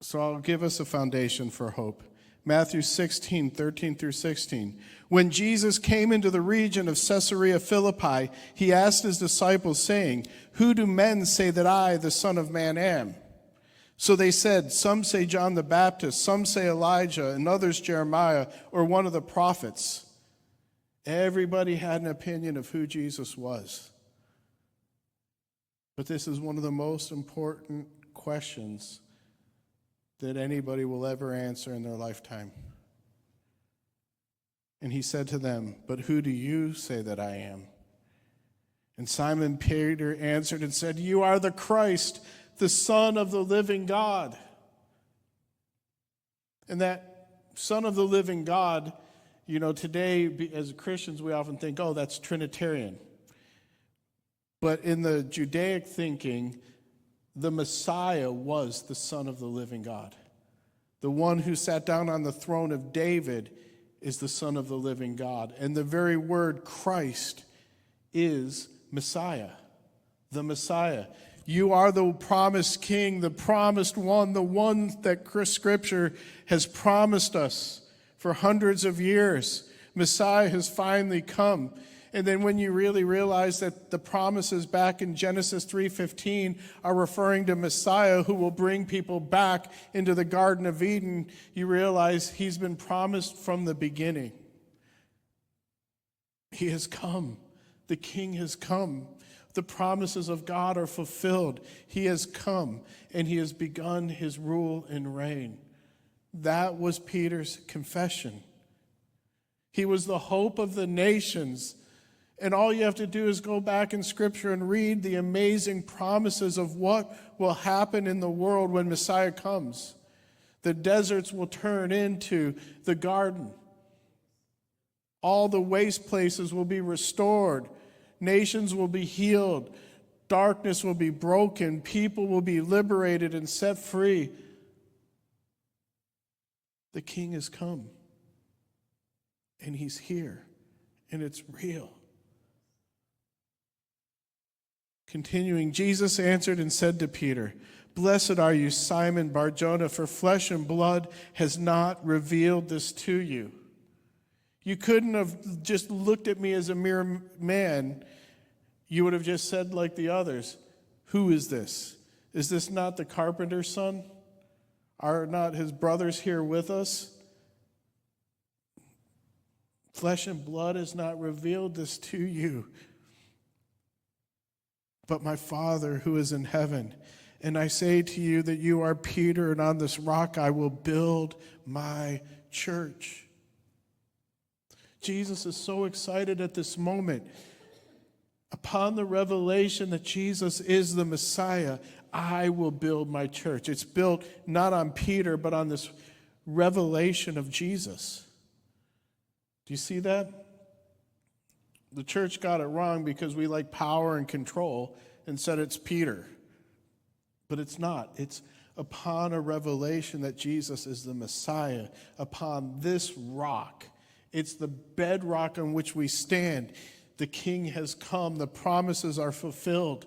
So I'll give us a foundation for hope. Matthew 16, 13 through 16. When Jesus came into the region of Caesarea Philippi, he asked his disciples, saying, "Who do men say that I, the Son of Man, am?" So they said, "Some say John the Baptist, some say Elijah, and others Jeremiah or one of the prophets." Everybody had an opinion of who Jesus was. But this is one of the most important questions that anybody will ever answer in their lifetime. And he said to them, "But who do you say that I am?" And Simon Peter answered and said, "You are the Christ, the Son of the living God." And that Son of the living God, today as Christians we often think, oh, that's Trinitarian. But in the Judaic thinking, the Messiah was the Son of the living God. The one who sat down on the throne of David is the Son of the living God. And the very word Christ is Messiah, the Messiah. You are the promised King, the promised one, the one that Scripture has promised us for hundreds of years. Messiah has finally come. And then when you really realize that the promises back in Genesis 3:15 are referring to Messiah who will bring people back into the Garden of Eden, you realize he's been promised from the beginning. He has come. The King has come. The promises of God are fulfilled. He has come, and he has begun his rule and reign. That was Peter's confession. He was the hope of the nations. And all you have to do is go back in Scripture and read the amazing promises of what will happen in the world when Messiah comes. The deserts will turn into the garden. All the waste places will be restored. Nations will be healed. Darkness will be broken. People will be liberated and set free. The King has come. And he's here. And it's real. Continuing, Jesus answered and said to Peter, "Blessed are you, Simon Bar-Jonah, for flesh and blood has not revealed this to you." You couldn't have just looked at me as a mere man. You would have just said like the others, "Who is this? Is this not the carpenter's son? Are not his brothers here with us?" Flesh and blood has not revealed this to you, but my Father who is in heaven. And I say to you that you are Peter, and on this rock I will build my church. Jesus is so excited at this moment. Upon the revelation that Jesus is the Messiah, I will build my church. It's built not on Peter, but on this revelation of Jesus. Do you see that? The church got it wrong because we like power and control and said it's Peter. But it's not. It's upon a revelation that Jesus is the Messiah, upon this rock. It's the bedrock on which we stand. The King has come. The promises are fulfilled.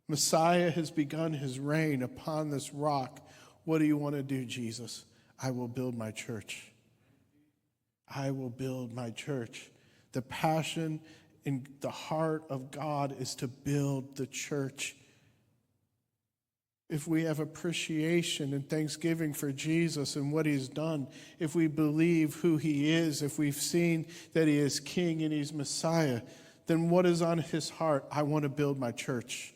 Messiah has begun his reign upon this rock. What do you want to do, Jesus? I will build my church. I will build my church. The passion in the heart of God is to build the church. If we have appreciation and thanksgiving for Jesus and what he's done, if we believe who he is, if we've seen that he is King and he's Messiah, then what is on his heart? I want to build my church.